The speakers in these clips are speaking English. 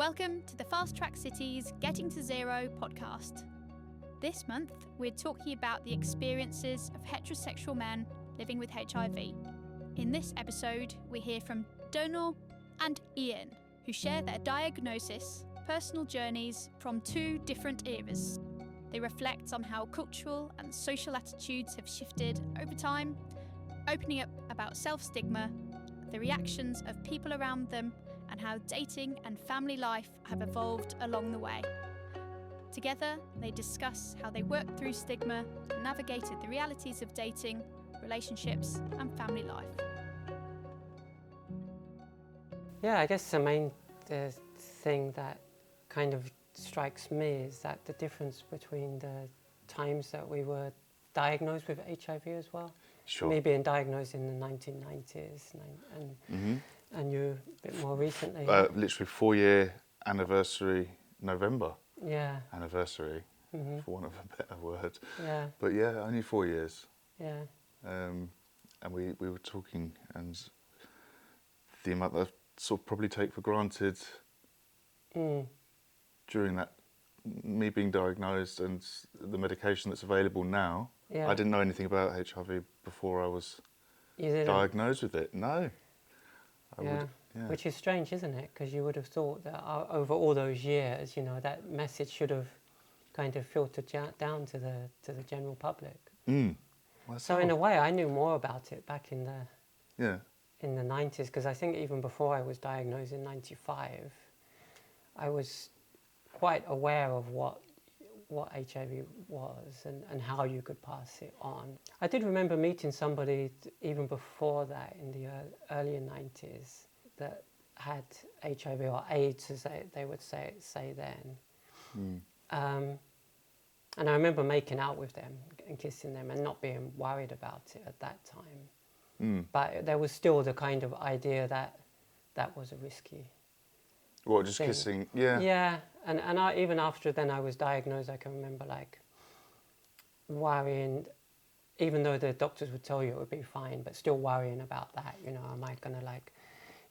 Welcome to the Fast Track Cities Getting to Zero podcast. This month, we're talking about the experiences of heterosexual men living with HIV. In this episode, we hear from Donal and Ian, who share their diagnosis, personal journeys from two different eras. They reflect on how cultural and social attitudes have shifted over time, opening up about self-stigma, the reactions of people around them, and how dating and family life have evolved along the way. Together, they discuss how they worked through stigma and navigated the realities of dating, relationships, and family life. Yeah, I guess the main thing that kind of strikes me is that the difference between the times that we were diagnosed with HIV as well. Sure. Me being diagnosed in the 1990s and you a bit more recently. Literally 4-year anniversary, November. Yeah. Anniversary, for want of a better word. Yeah. But yeah, only 4 years. Yeah. And we were talking, and the amount that I sort of probably take for granted during that, me being diagnosed and the medication that's available now. Yeah. I didn't know anything about HIV before I was You didn't? diagnosed with it. No. Yeah. Which is strange, isn't it? Because you would have thought that over all those years, you know, that message should have kind of filtered down to the general public. So in a way, I knew more about it back in the 90s, because I think even before I was diagnosed in 95, I was quite aware of what HIV was and how you could pass it on. I did remember meeting somebody even before that in the earlier 90s that had HIV or AIDS, as they would say then. And I remember making out with them and kissing them and not being worried about it at that time. But there was still the kind of idea that was a risky What, just thing. kissing? Yeah. Yeah, and even after then I was diagnosed, I can remember like worrying, even though the doctors would tell you it would be fine, but still worrying about that, you know, am I gonna like,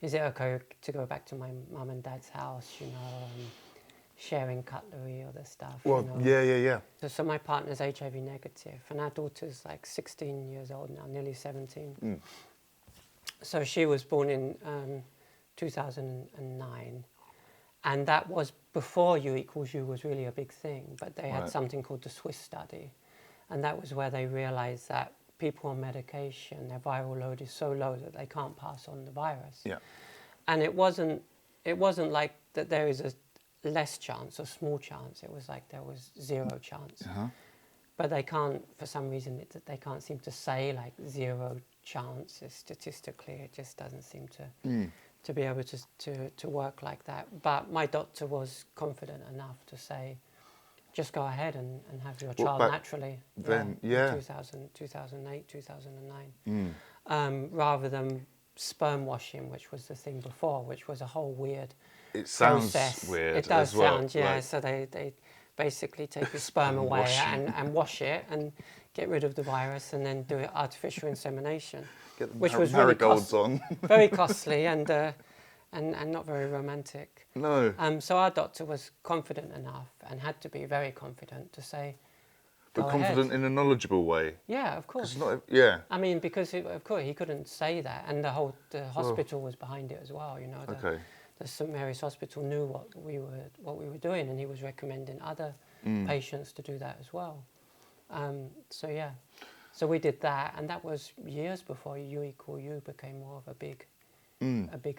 is it okay to go back to my mum and dad's house, you know, sharing cutlery or the stuff, Well, you know? yeah. So my partner's HIV negative, and our daughter's like 16 years old now, nearly 17. So she was born in 2009. And that was before U equals U was really a big thing, but they had something called the Swiss study. And that was where they realized that people on medication, their viral load is so low that they can't pass on the virus. Yeah. And it wasn't like that there is a less chance or small chance. It was like there was zero chance. But they can't, for some reason, they can't seem to say like zero chance. Statistically, it just doesn't seem to be able to work like that. But my doctor was confident enough to say, just go ahead and have your child naturally. Then, in 2008, 2009. Rather than sperm washing, which was the thing before, which was a whole weird It sounds process. weird. It does as well. sound, yeah. Like, so they basically take the sperm away and wash it and get rid of the virus and then do it artificial insemination, get the which was really marigolds on. very costly and not very romantic. No. So our doctor was confident enough and had to be very confident to say, But go confident ahead. in a knowledgeable way. Yeah, of course. Not, I mean, because of course he couldn't say that, and the hospital was behind it as well. You know, the St Mary's Hospital knew what we were doing, and he was recommending other patients to do that as well. So we did that, and that was years before U equal U became more of a big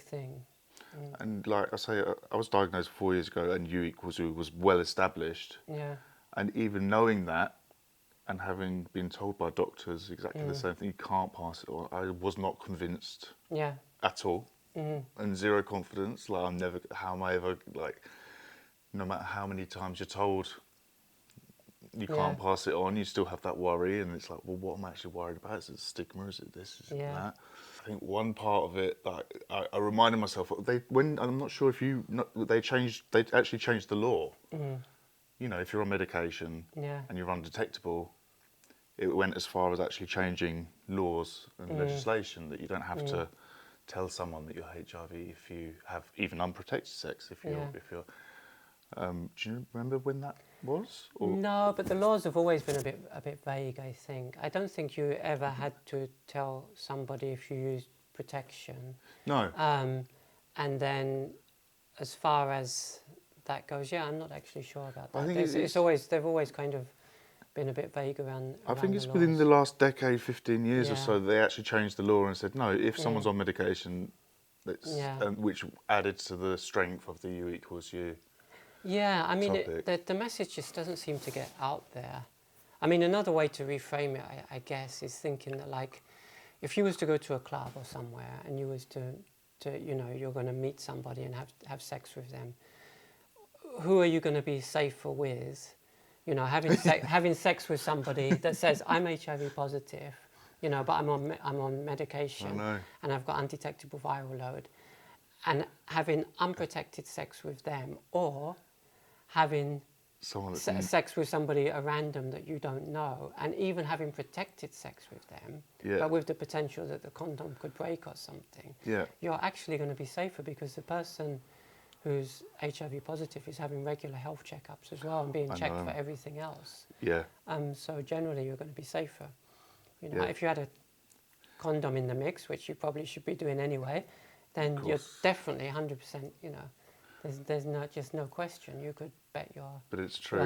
thing. And like I say, I was diagnosed 4 years ago, and U equals U was well established. Yeah. And even knowing that, and having been told by doctors exactly the same thing, you can't pass it on. I was not convinced. Yeah. At all. And zero confidence. Like how am I ever, like, no matter how many times you're told you can't pass it on, you still have that worry, and it's like, well, what am I actually worried about? Is it stigma? Is it this? Is it that? I think one part of it that I reminded myself, I'm not sure if they actually changed the law. You know, if you're on medication and you're undetectable, it went as far as actually changing laws and legislation that you don't have to tell someone that you're HIV if you have even unprotected sex. If you're, do you remember when that was? Or? No, but the laws have always been a bit vague, I think. I don't think you ever had to tell somebody if you used protection. No. And then, as far as that goes, I'm not actually sure about that. I think they've always kind of been a bit vague around I think it's the within laws. the last decade, 15 years or so, they actually changed the law and said, no, if someone's on medication, which added to the strength of the U equals U. Yeah, I mean, the message just doesn't seem to get out there. I mean, another way to reframe it, I guess, is thinking that, like, if you was to go to a club or somewhere and you was to you're going to meet somebody and have sex with them, who are you going to be safer with? You know, having sex with somebody that says, I'm HIV positive, but I'm on medication and I've got undetectable viral load, and having unprotected sex with them, or having sex with somebody at random that you don't know, and even having protected sex with them, but with the potential that the condom could break or something, you're actually going to be safer because the person who's HIV positive is having regular health checkups as well and being checked for everything else. Yeah. So generally you're going to be safer. If you had a condom in the mix, which you probably should be doing anyway, then you're definitely 100%, there's no question. You could bet your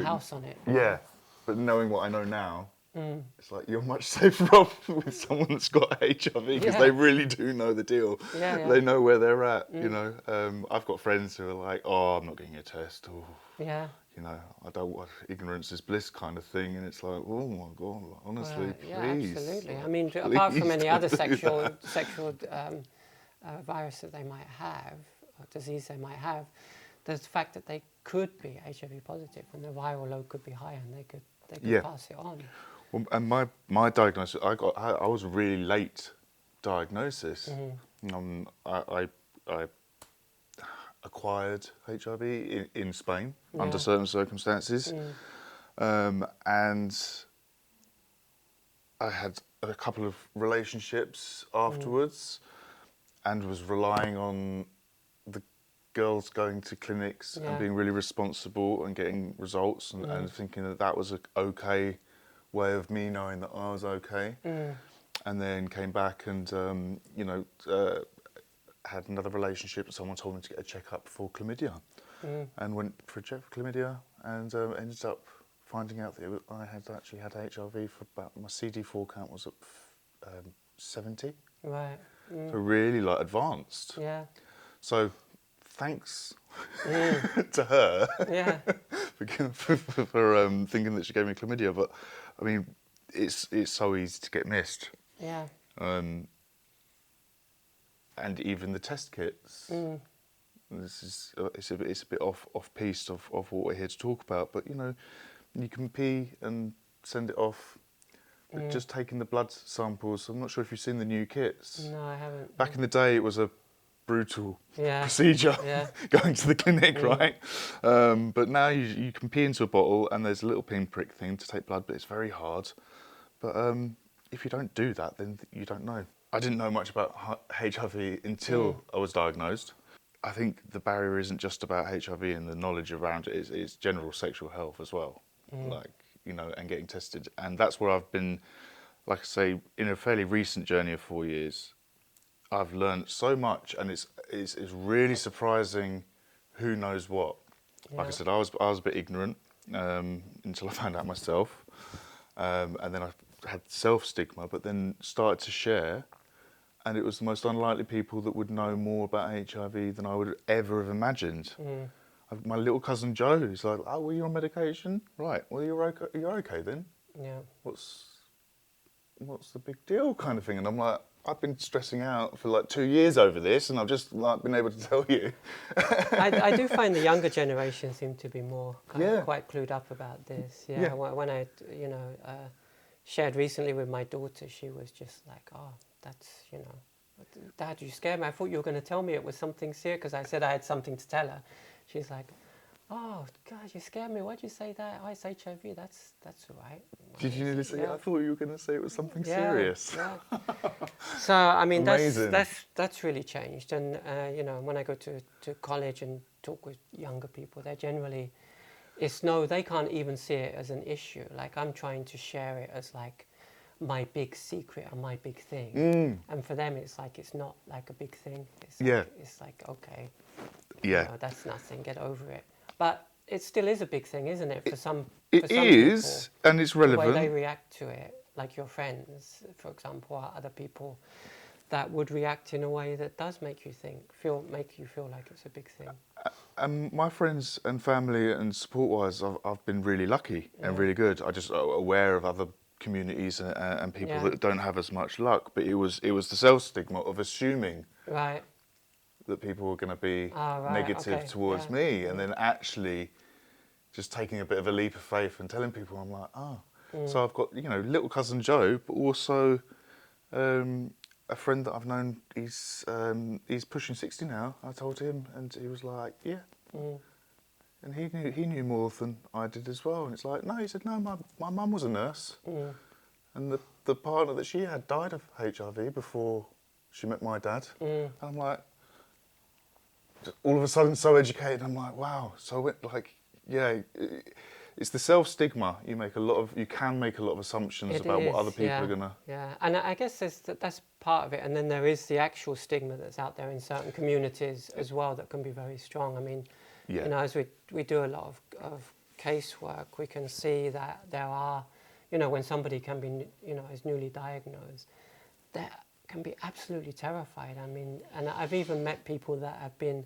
house on it. Yeah, but knowing what I know now, it's like you're much safer off with someone that's got HIV because they really do know the deal. They know where they're at, I've got friends who are like, oh, I'm not getting a test. Or, I don't want ignorance is bliss kind of thing. And it's like, oh my God, honestly, please. Absolutely. I mean, apart from any other sexual virus that they might have, or disease they might have, there's the fact that they could be HIV positive and the viral load could be higher and they could pass it on. Well, and my diagnosis, I was a really late diagnosis. I acquired HIV in Spain under certain circumstances, and I had a couple of relationships afterwards, and was relying on the girls going to clinics and being really responsible and getting results and thinking that was an okay way of me knowing that I was okay. And then came back and had another relationship. Someone told me to get a checkup for chlamydia, and went for a check for chlamydia, and ended up finding out that I had actually had HIV for about, my CD4 count was at 70. Right. So really advanced. Yeah. So thanks to her for thinking that she gave me chlamydia. But I mean, it's so easy to get missed. Yeah. And even the test kits. It's a bit off piste of what we're here to talk about. But you can pee and send it off. But just taking the blood samples, I'm not sure if you've seen the new kits. No, I haven't. Back in the day, it was a brutal procedure, going to the clinic, right? But now you can pee into a bottle and there's a little pinprick thing to take blood, but it's very hard. But if you don't do that, then you don't know. I didn't know much about HIV until I was diagnosed. I think the barrier isn't just about HIV and the knowledge around it, it's general sexual health as well. And getting tested. And that's where I've been, like I say, in a fairly recent journey of 4 years, I've learned so much, and it's really surprising who knows what. Like I said, I was a bit ignorant until I found out myself. And then I had self-stigma, but then started to share, and it was the most unlikely people that would know more about HIV than I would ever have imagined. My little cousin Joe, who's like, oh, well, you're on medication? Right, well, you're okay then? Yeah. What's the big deal kind of thing? And I'm like, I've been stressing out for 2 years over this, and I've just been able to tell you. I do find the younger generation seem to be more quite clued up about this. Yeah. When I, shared recently with my daughter, she was just like, oh, that's, Dad, you scared me. I thought you were going to tell me it was something serious, because I said I had something to tell her. She's like, oh, God, you scared me. Why'd you say that? Oh, it's HIV. That's all right. Did you nearly say? I thought you were going to say it was something serious. Yeah. So, I mean, Amazing. that's really changed. And, you know, when I go to college and talk with younger people, they're generally, they can't even see it as an issue. Like, I'm trying to share it as, like, my big secret and my big thing. And for them, it's like, it's not like a big thing. It's like, okay, you know, that's nothing, get over it. But it still is a big thing, isn't it? For some people, and it's relevant. The way they react to it, like your friends, for example, or other people that would react in a way that does make you feel like it's a big thing. And my friends and family and support-wise, I've been really lucky and really good. I just aware of other communities and people that don't have as much luck. But it was the self-stigma of assuming that people were going to be negative towards me, and then actually just taking a bit of a leap of faith and telling people, I'm like, So I've got, you know, little cousin Joe, but also a friend that I've known. He's pushing 60 now. I told him, and he was like, yeah. And he knew more than I did as well. And it's like, no, he said, no, my mum was a nurse, and the partner that she had died of HIV before she met my dad. And I'm like, all of a sudden, so educated. I'm like, wow. So it's the self-stigma. You can make a lot of assumptions about what other people are gonna. Yeah, and I guess that's part of it. And then there is the actual stigma that's out there in certain communities as well that can be very strong. I mean, you know, as we do a lot of casework, we can see that there are, you know, when somebody can be, you know, is newly diagnosed, they can be absolutely terrified. I mean, and I've even met people that have been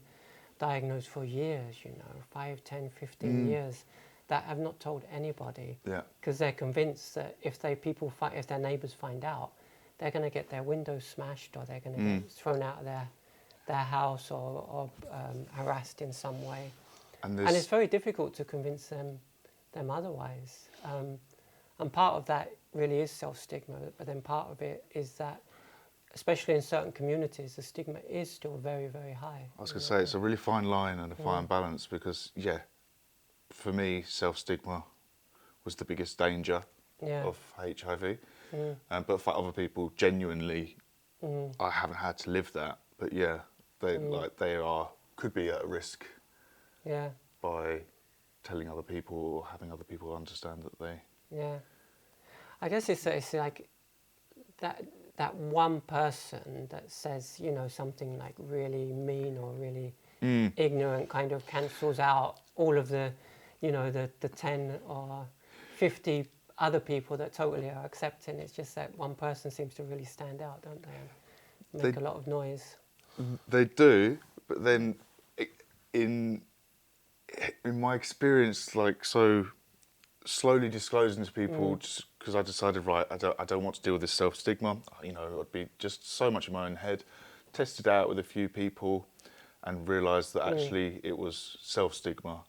diagnosed for years, you know, 5, 10, 15 years, that have not told anybody, because they're convinced that if their neighbours find out, they're going to get their windows smashed, or they're going to get thrown out of their house, or harassed in some way. And it's very difficult to convince them otherwise. And part of that really is self-stigma, but then part of it is that, especially in certain communities, the stigma is still very, very high. I was going to say, it's a really fine line and a fine balance, because, for me, self-stigma was the biggest danger of HIV. But for other people, genuinely, I haven't had to live that. But they could be at risk by telling other people or having other people understand that they... Yeah. I guess it's like that one person that says, you know, something like really mean or really ignorant kind of cancels out all of the, you know, the 10 or 50 other people that totally are accepting. It's just that one person seems to really stand out, don't they? Make a lot of noise. They do, but then in my experience, like, so slowly disclosing to people, just because I decided, right, I don't want to deal with this self-stigma. You know, I'd be just so much in my own head. Tested out with a few people and realised that actually it was self-stigma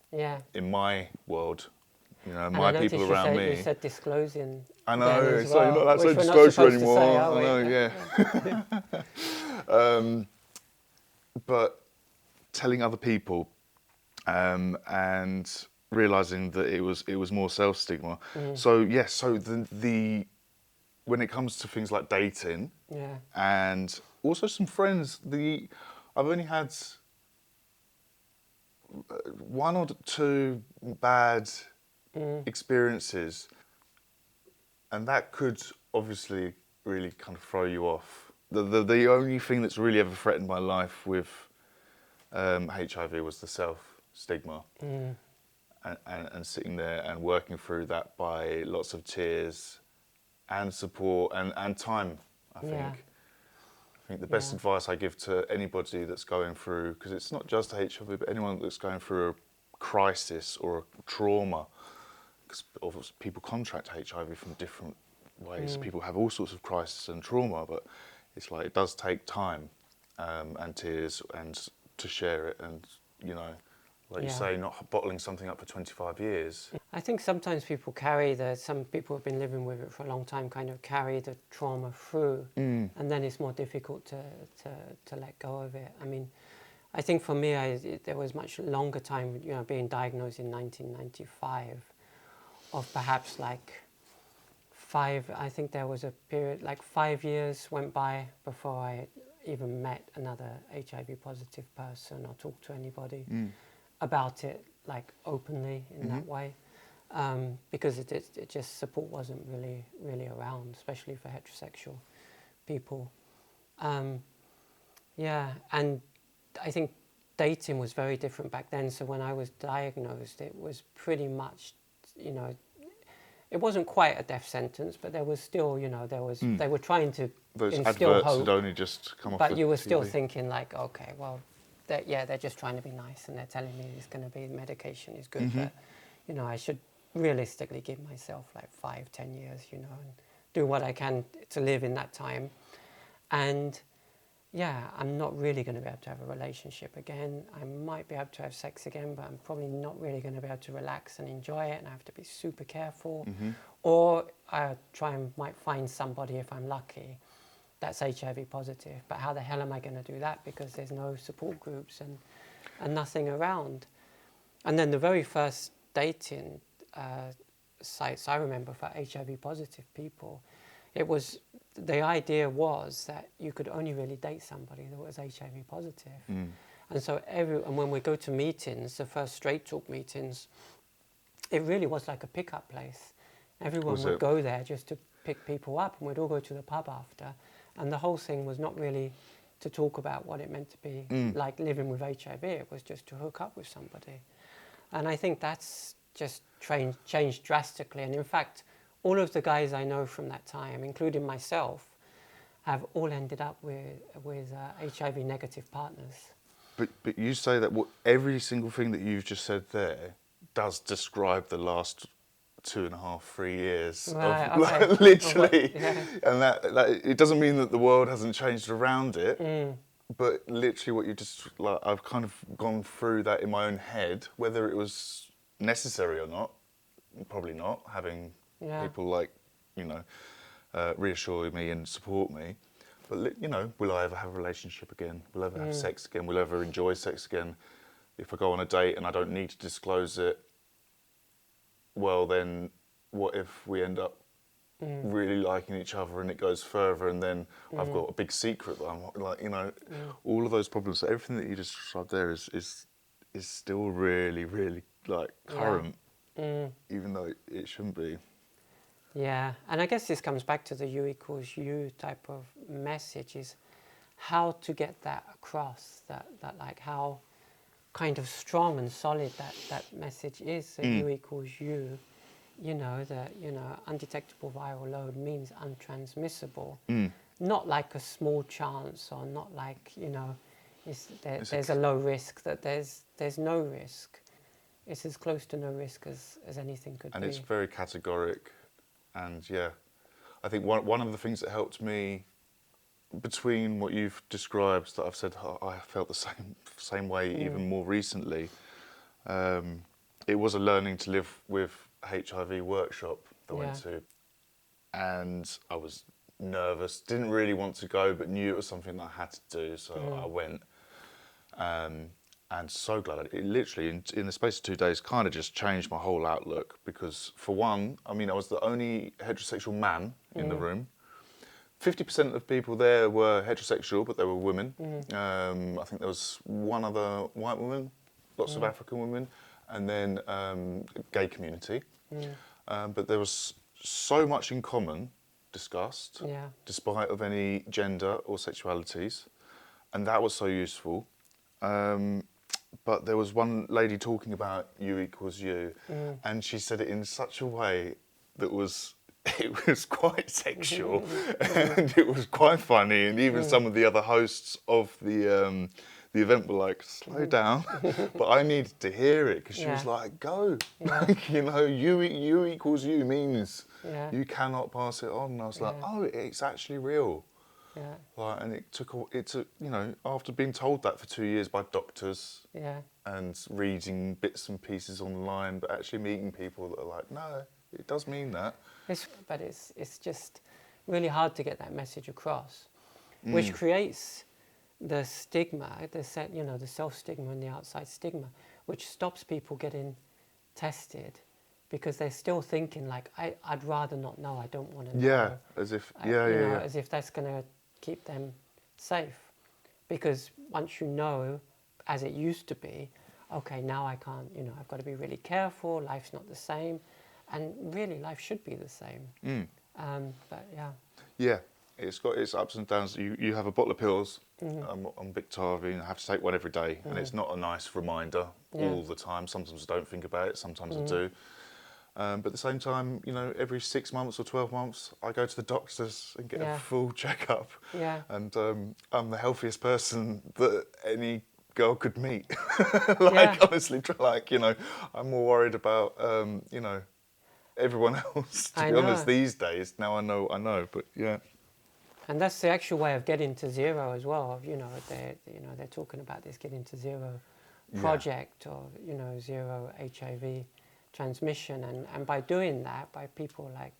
in my world. You know, my people around me. You said disclosing. I know, so you're not allowed to say disclosure anymore. I know, yeah. But telling other people and realising that it was more self-stigma. So the when it comes to things like dating and also some friends, I've only had 1 or 2 bad experiences, and that could obviously really kind of throw you off. The only thing that's really ever threatened my life with HIV was the self-stigma. And sitting there and working through that by lots of tears and support and time, I think. I think the best advice I give to anybody that's going through, because it's not just HIV, but anyone that's going through a crisis or a trauma, because people contract HIV from different ways. People have all sorts of crisis and trauma, but it's like it does take time and tears and to share it, and, you know, like you say, not bottling something up for 25 years. I think sometimes people some people have been living with it for a long time, kind of carry the trauma through, and then it's more difficult to let go of it. I mean, I think for me, there was much longer time, being diagnosed in 1995, of perhaps like I think there was a period, like 5 years went by before I even met another HIV positive person or talked to anybody about it, like openly in that way, because it just, support wasn't really around, especially for heterosexual people. And I think dating was very different back then. So when I was diagnosed, it was pretty much, it wasn't quite a death sentence, but there was still, they were trying to Those instill adverts hope. had only just come off But the you were TV. still thinking like, okay, well, they're just trying to be nice, and they're telling me it's going to be medication is good, but I should realistically give myself like 5-10 years, and do what I can to live in that time. And I'm not really going to be able to have a relationship again. I might be able to have sex again, but I'm probably not really going to be able to relax and enjoy it, and I have to be super careful. Or I might find somebody, if I'm lucky, that's HIV positive. But how the hell am I going to do that? Because there's no support groups and nothing around. And then the very first dating sites I remember for HIV positive people, the idea was that you could only really date somebody that was HIV positive. And so and when we go to meetings, the first straight talk meetings, it really was like a pickup place. Everyone would go there just to pick people up, and we'd all go to the pub after. And the whole thing was not really to talk about what it meant to be like living with HIV. It was just to hook up with somebody. And I think that's just changed drastically. And in fact, all of the guys I know from that time, including myself, have all ended up with HIV negative partners. But you say that every single thing that you've just said there does describe the last 2.5, 3 years, right, of, okay. like, literally, And that it doesn't mean that the world hasn't changed around it, but literally what you just, like, I've kind of gone through that in my own head, whether it was necessary or not, probably not, having people like, reassure me and support me. But, will I ever have a relationship again? Will I ever have sex again? Will I ever enjoy sex again? If I go on a date and I don't need to disclose it, well, then what if we end up really liking each other and it goes further, and then I've got a big secret that I'm like, all of those problems. So everything that you just described there is still really, really, like, current, even though it shouldn't be. Yeah, and I guess this comes back to the you equals you type of message, is how to get that across, that like how kind of strong and solid that message is, that you equals you, that, undetectable viral load means untransmissible, not like a small chance, or not like, there's a low risk, that there's no risk. It's as close to no risk as anything could be. And it's very categoric. And I think one of the things that helped me, between what you've described, that I've said I felt the same way even more recently, it was a learning to live with HIV workshop that I went to. And I was nervous, didn't really want to go, but knew it was something that I had to do, so I went. And so glad it literally, in the space of 2 days, kind of just changed my whole outlook. Because for one, I was the only heterosexual man in the room. 50% of people there were heterosexual, but they were women. I think there was one other white woman, lots of African women, and then gay community. But there was so much in common discussed, despite of any gender or sexualities, and that was so useful. But there was one lady talking about you equals you, and she said it in such a way that it was quite sexual, and it was quite funny, and even some of the other hosts of the event were like, slow down, but I needed to hear it, because she was like, go, like, you equals you means you cannot pass it on. And I was like, oh, it's actually real. Like, and it took, after being told that for 2 years by doctors and reading bits and pieces online, but actually meeting people that are like, no, it does mean that. But it's just really hard to get that message across, which creates the stigma, the self-stigma and the outside stigma, which stops people getting tested, because they're still thinking like, I'd rather not know, I don't want to know. Yeah, as if, as if that's going to keep them safe. Because once you know, as it used to be, okay, now I can't, I've got to be really careful, life's not the same. And really, life should be the same. But yeah. Yeah, it's got its ups and downs. You have a bottle of pills on Biktarvy, and I have to take one every day. And it's not a nice reminder all the time. Sometimes I don't think about it, sometimes I do. But at the same time, every 6 months or 12 months, I go to the doctors and get a full checkup. Yeah. And I'm the healthiest person that any girl could meet. Honestly, I'm more worried about, everyone else, to be honest, these days. Now I know, but yeah. And that's the actual way of getting to zero as well. They're talking about this getting to zero project, or, zero HIV transmission. And by doing that, by people like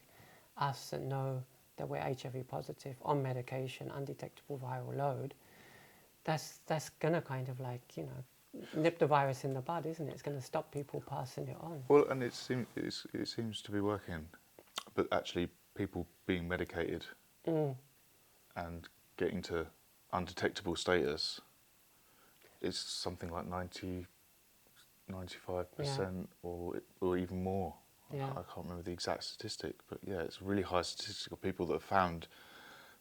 us that know that we're HIV positive, on medication, undetectable viral load, that's going to kind of nip the virus in the bud, isn't it? It's going to stop people passing it on. Well, and it seems to be working, but actually people being medicated and getting to undetectable status is something like 95% or even more. Yeah. I can't remember the exact statistic, but yeah, it's a really high statistic of people that have found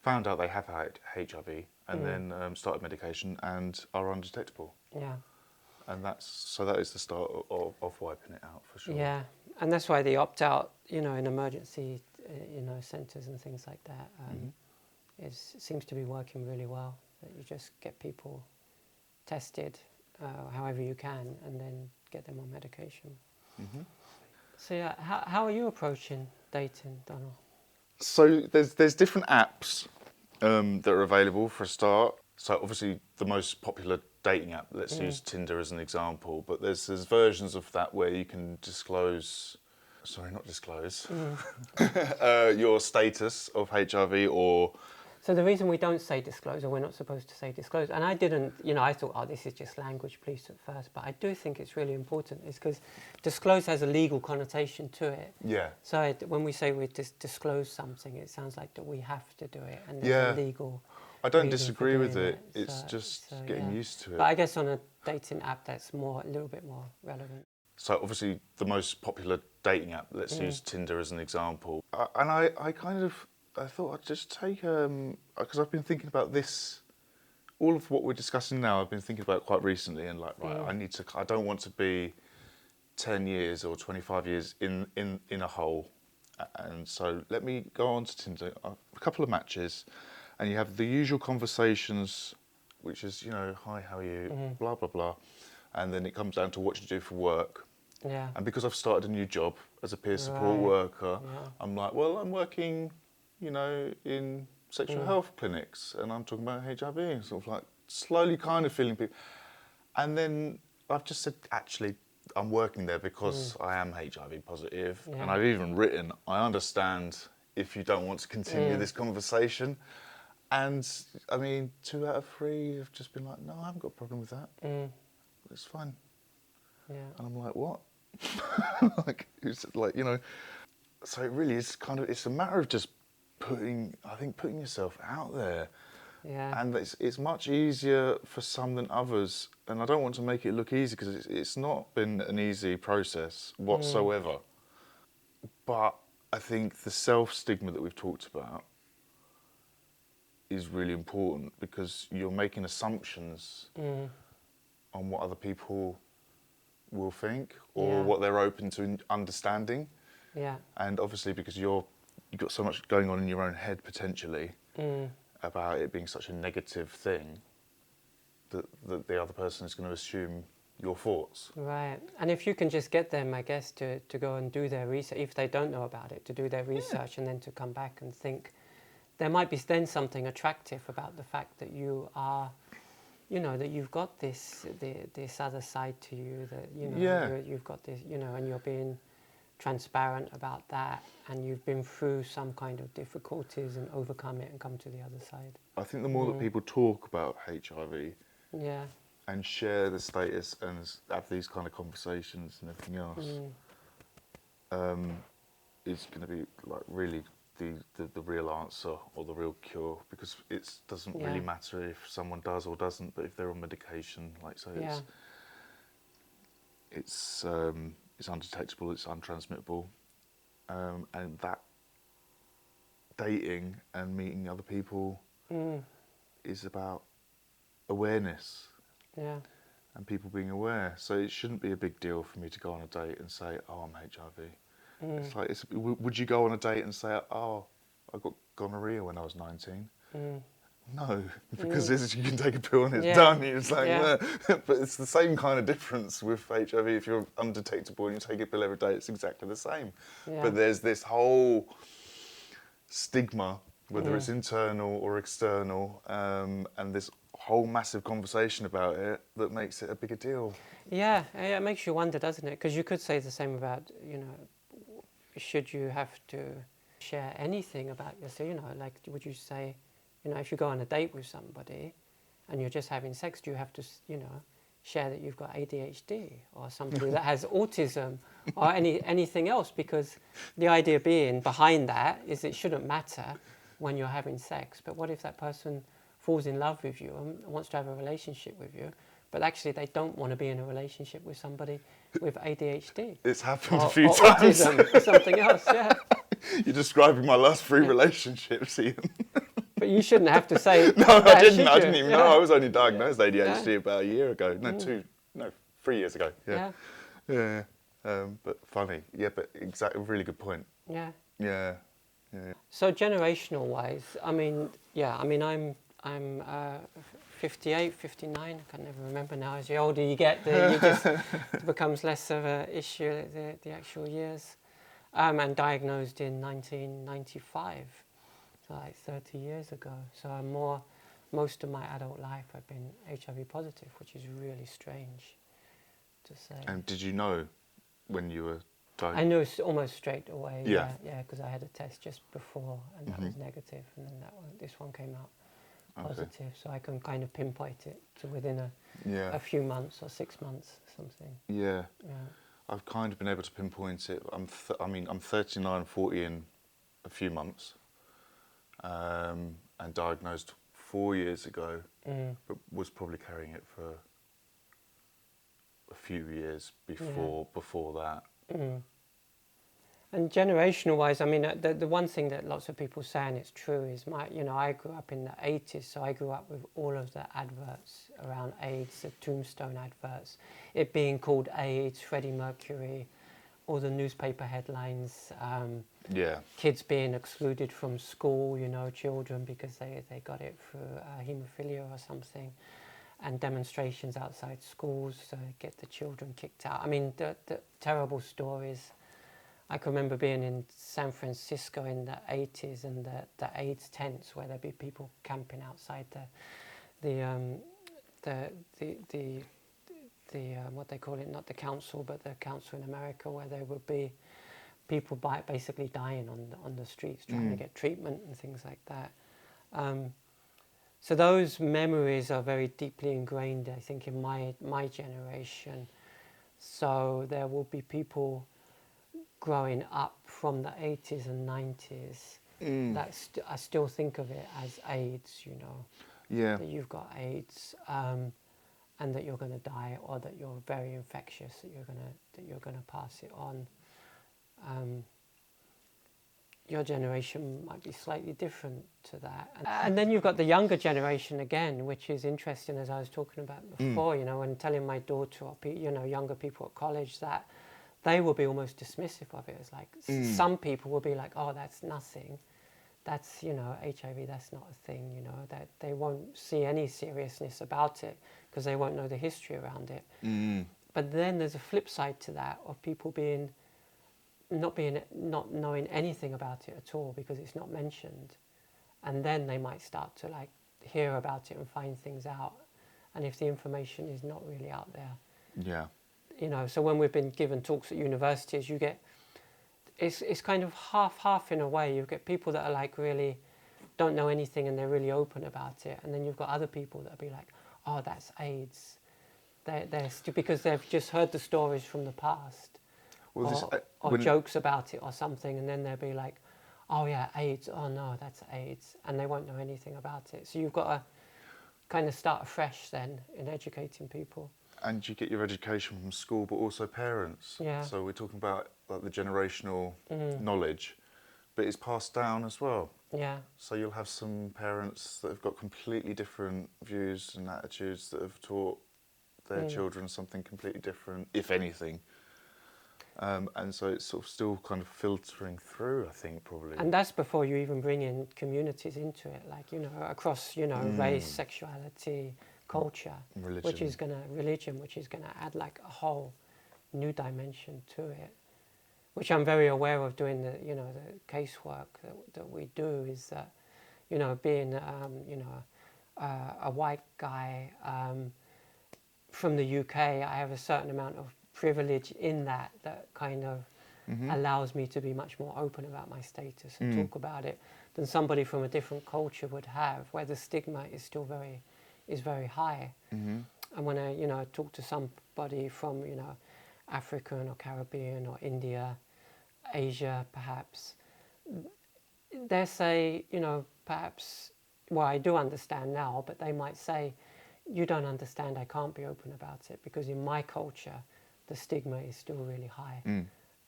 out they have had HIV and then started medication and are undetectable. Yeah. And that is the start of wiping it out, for sure. Yeah, and that's why the opt-out, in emergency, centres and things like that, seems to be working really well. That you just get people tested however you can, and then get them on medication. So yeah, how are you approaching dating, Donal? So there's different apps that are available for a start. So obviously the most popular dating app, let's use Tinder as an example, but there's versions of that where you can your status of HIV or... So the reason we don't say disclose, or we're not supposed to say disclose, and I didn't, I thought, this is just language police at first, but I do think it's really important, is because disclose has a legal connotation to it. Yeah. So when we say we disclose something, it sounds like that we have to do it, and there's a legal... I don't disagree with it. It's just getting used to it. But I guess on a dating app, that's a little bit more relevant. So obviously the most popular dating app, let's use Tinder as an example. And I thought I'd just take, because I've been thinking about this, all of what we're discussing now, I've been thinking about quite recently, and I don't want to be 10 years or 25 years in a hole. And so let me go on to Tinder, a couple of matches, and you have the usual conversations, which is, hi, how are you, blah, blah, blah. And then it comes down to what you do for work. Yeah. And because I've started a new job as a peer support worker, I'm like, well, I'm working, in sexual health clinics, and I'm talking about HIV, and sort of like slowly kind of feeling people. And then I've just said, actually, I'm working there because I am HIV positive. Yeah. And I've even written, I understand if you don't want to continue this conversation. And I mean, 2 out of 3 have just been like, no, I haven't got a problem with that. It's fine. Yeah. And I'm like, what? So it really is it's a matter of just putting yourself out there. Yeah. And it's much easier for some than others. And I don't want to make it look easy, because it's not been an easy process whatsoever. But I think the self-stigma that we've talked about is really important, because you're making assumptions on what other people will think, or what they're open to understanding. Yeah. And obviously, because you've got so much going on in your own head potentially about it being such a negative thing, that the other person is going to assume your thoughts. Right. And if you can just get them, I guess, to go and do their research, if they don't know about it, to do their research and then to come back and think, there might be then something attractive about the fact that you are, that you've got this other side to you, that, you've got this, and you're being transparent about that, and you've been through some kind of difficulties and overcome it and come to the other side. I think the more that people talk about HIV, and share the status and have these kind of conversations and everything else, is going to be like really the real answer or the real cure, because it doesn't really matter if someone does or doesn't, but if they're on medication, like so, it's undetectable, it's untransmittable, and that dating and meeting other people is about awareness. Yeah. And people being aware. So it shouldn't be a big deal for me to go on a date and say, oh, I'm HIV. It's like, would you go on a date and say, oh, I got gonorrhea when I was 19? No, because you can take a pill and it's done. You're just like, but it's the same kind of difference with HIV. If you're undetectable and you take a pill every day, it's exactly the same. Yeah. But there's this whole stigma, whether it's internal or external, and this whole massive conversation about it that makes it a bigger deal. Yeah, it makes you wonder, doesn't it? Because you could say the same about, should you have to share anything about yourself? Like, would you say, if you go on a date with somebody and you're just having sex, do you have to, share that you've got ADHD or somebody that has autism or anything else? Because the idea being behind that is it shouldn't matter when you're having sex. But what if that person falls in love with you and wants to have a relationship with you, but actually they don't want to be in a relationship with somebody with ADHD? It's happened a few times. Autism or something else, yeah. You're describing my last 3 relationships, Ian. But you shouldn't have to say no, that, I didn't even know. I was only diagnosed ADHD about a year ago. 3 years ago. Yeah. But funny. Yeah, but exactly, really good point. Yeah. Yeah. So generational wise, I'm 58, 59, I can never remember now. As the older you get, it becomes less of an issue, the actual years. And diagnosed in 1995, so like 30 years ago. So most of my adult life I've been HIV positive, which is really strange to say. And did you know when you were diagnosed? I knew almost straight away, yeah, because I had a test just before and that was negative, and then this one came out positive, so I can kind of pinpoint it to within a few months or 6 months or something. Yeah. I've kind of been able to pinpoint it. I'm 39, 40 in a few months, and diagnosed 4 years ago, but was probably carrying it for a few years before that. And generational-wise, the one thing that lots of people say, and it's true, is I grew up in the 80s, so I grew up with all of the adverts around AIDS, the tombstone adverts, it being called AIDS, Freddie Mercury, all the newspaper headlines, kids being excluded from school, children, because they got it through haemophilia or something, and demonstrations outside schools to get the children kicked out. The terrible stories. I can remember being in San Francisco in the 80s and the AIDS tents where there'd be people camping outside the what they call it, not the council, but the council in America, where there would be people basically dying on the streets trying to get treatment and things like that. So those memories are very deeply ingrained, I think, in my generation. So there will be people growing up from the 80s and 90s that I still think of it as AIDS, that you've got AIDS, and that you're going to die, or that you're very infectious, that you're going to pass it on. Your generation might be slightly different to that. And then you've got the younger generation again, which is interesting, as I was talking about before, and telling my daughter or younger people at college that they will be almost dismissive of it. It's like some people will be like, oh, that's nothing. That's, HIV, that's not a thing, that they won't see any seriousness about it because they won't know the history around it. But then there's a flip side to that of people not knowing anything about it at all because it's not mentioned. And then they might start to hear about it and find things out. And if the information is not really out there. So when we've been given talks at universities, you get, it's kind of half in a way. You get people that are really don't know anything and they're really open about it. And then you've got other people that'll be like, oh, that's AIDS. Because they've just heard the stories from the past, or jokes about it or something, and then they'll be like, oh yeah, AIDS, oh no, that's AIDS, and they won't know anything about it. So you've got to kind of start afresh then in educating people. And you get your education from school, but also parents. Yeah. So we're talking about like the generational knowledge, but it's passed down as well. Yeah. So you'll have some parents that have got completely different views and attitudes that have taught their children something completely different, if anything. And so it's sort of still kind of filtering through, I think, probably. And that's before you even bring in communities into it, like, across, race, sexuality, culture, religion, which is going to add like a whole new dimension to it, which I'm very aware of doing the casework that we do, is that, being, a white guy from the UK, I have a certain amount of privilege in that kind of allows me to be much more open about my status and talk about it than somebody from a different culture would have, where the stigma is still very high. And when I talk to somebody from African or Caribbean or India, Asia perhaps, they say perhaps, well, I do understand now, but they might say, you don't understand, I can't be open about it because in my culture the stigma is still really high,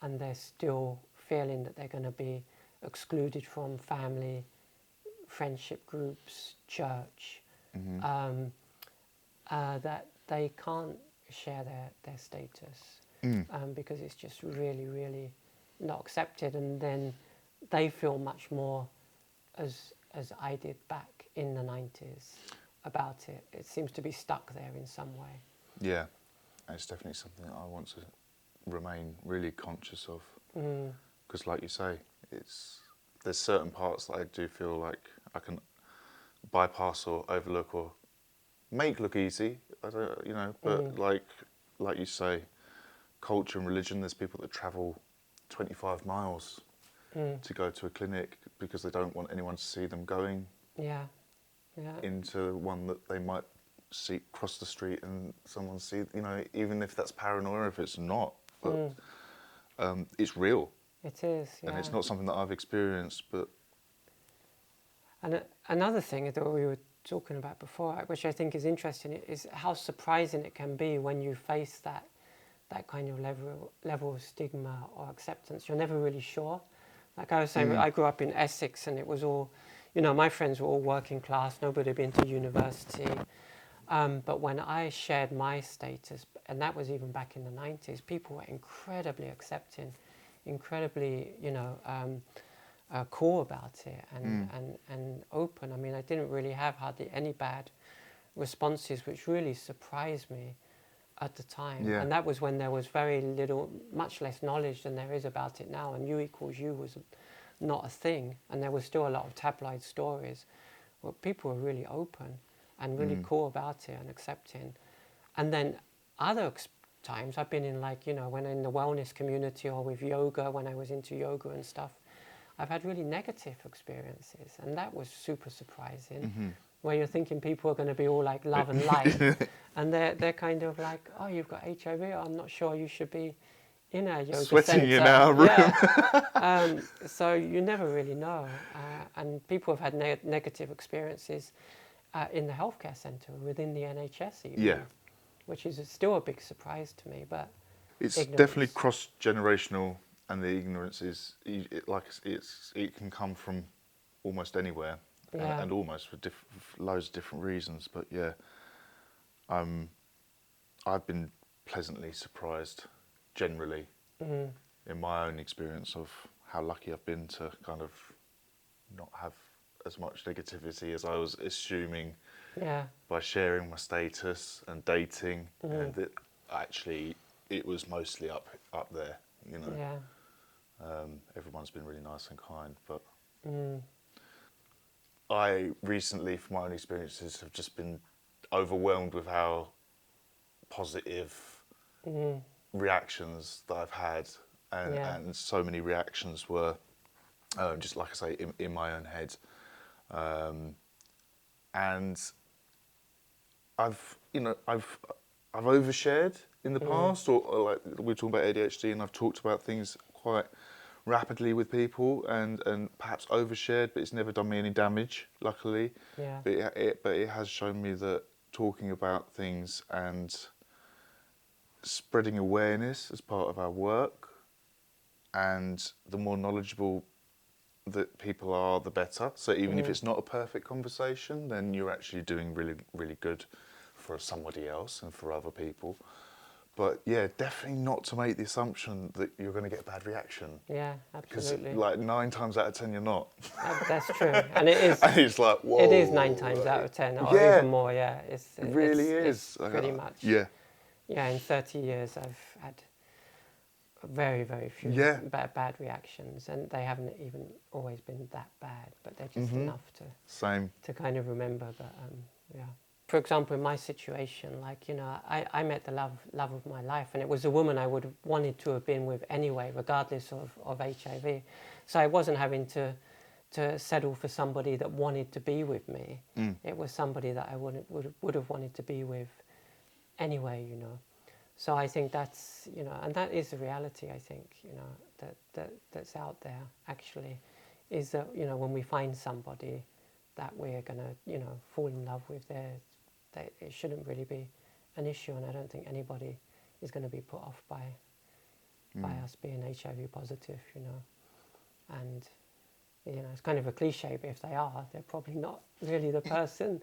and they're still feeling that they're going to be excluded from family, friendship groups, church, that they can't share their status because it's just really, really not accepted. And then they feel much more as I did back in the 90s about it. It seems to be stuck there in some way. Yeah, it's definitely something that I want to remain really conscious of. Because like you say, there's certain parts that I do feel like I can bypass or overlook or make look easy. I don't, but like you say, culture and religion, there's people that travel 25 miles to go to a clinic because they don't want anyone to see them going into one that they might see cross the street and someone see, even if that's paranoia, if it's not, but it's real. It is, yeah. And it's not something that I've experienced, but... And another thing that we were talking about before, which I think is interesting, is how surprising it can be when you face that kind of level of stigma or acceptance. You're never really sure. Like I was saying, I grew up in Essex, and it was all, my friends were all working class, nobody had been to university. But when I shared my status, and that was even back in the 90s, people were incredibly accepting, incredibly, cool about it and open. I mean, I didn't really have hardly any bad responses, which really surprised me at the time. Yeah. And that was when there was very little, much less knowledge than there is about it now. And U equals U was not a thing. And there was still a lot of tabloid stories. Well, people were really open and really cool about it and accepting. And then other times I've been in, like, when in the wellness community or with yoga, when I was into yoga and stuff, I've had really negative experiences. And that was super surprising. Where you're thinking people are going to be all like love and light, and they're kind of like, oh, you've got HIV, I'm not sure you should be in a yoga sweating center. in our room. Yeah. So you never really know, and people have had negative experiences in the healthcare centre within the NHS even, which is still a big surprise to me. But it's definitely cross-generational, and the ignorance is it can come from almost anywhere. And almost for loads of different reasons, but I've been pleasantly surprised generally in my own experience of how lucky I've been to kind of not have as much negativity as I was assuming by sharing my status and dating, and that actually it was mostly up there, everyone's been really nice and kind, but I recently, from my own experiences, have just been overwhelmed with how positive reactions that I've had, and so many reactions were just like I say in my own head, And I've overshared in the past, or like we're talking about ADHD, and I've talked about things quite rapidly with people, and perhaps overshared, but it's never done me any damage, luckily. Yeah. But it has shown me that talking about things and spreading awareness as part of our work, and the more knowledgeable that people are, the better. So even if it's not a perfect conversation, then you're actually doing really, really good for somebody else and for other people. But yeah, definitely not to make the assumption that you're going to get a bad reaction. Yeah, absolutely. Because like 9 times out of 10, you're not. That's true, and it is. And it's like, whoa. It is 9 times out of 10, or even more. Yeah, it really is. Pretty much. Yeah. Yeah, in 30 years, I've had very, very few bad reactions, and they haven't even always been that bad, but they're just enough to kind of remember. But yeah. For example, in my situation, like, you know, I met the love of my life, and it was a woman I would have wanted to have been with anyway, regardless of HIV. So I wasn't having to settle for somebody that wanted to be with me. It was somebody that I would have wanted to be with anyway, you know. So I think that's, you know, and that is the reality, I think, you know, that's out there, actually, is that, you know, when we find somebody that we're going to, you know, fall in love with, it shouldn't really be an issue, and I don't think anybody is going to be put off by us being HIV positive, you know. And, you know, it's kind of a cliche, but if they are, they're probably not really the person,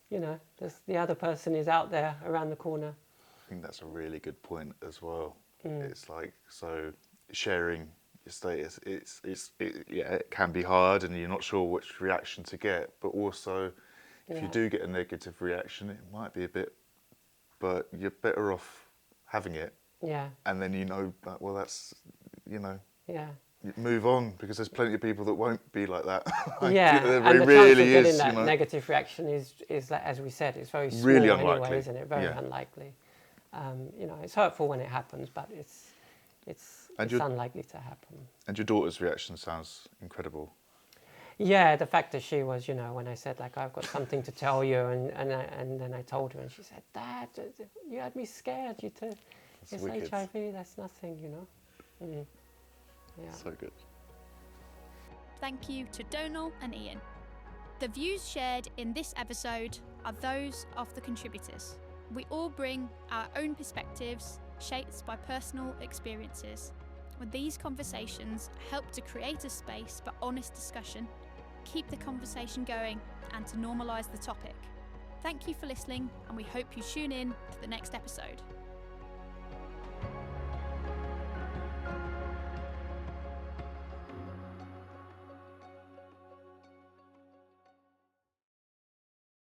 you know, the other person is out there around the corner. I think that's a really good point as well. It's like, so sharing your status, it can be hard, and you're not sure which reaction to get, but also if you do get a negative reaction, it might be a bit, but you're better off having it. Yeah. And then you know that, well, that's, you know. Yeah. Move on, because there's plenty of people that won't be like that. Yeah, and the chance of getting that negative reaction is that, as we said, it's very small really anyway, isn't it? Very unlikely. You know, it's hurtful when it happens, but it's unlikely to happen. And your daughter's reaction sounds incredible. Yeah, the fact that she was, you know, when I said, like, I've got something to tell you, and then I told her, and she said, Dad, you had me scared. It's wicked. HIV, that's nothing, you know. Yeah. So good. Thank you to Donal and Ian. The views shared in this episode are those of the contributors. We all bring our own perspectives, shaped by personal experiences. When these conversations help to create a space for honest discussion, keep the conversation going, and to normalise the topic. Thank you for listening, and we hope you tune in to the next episode.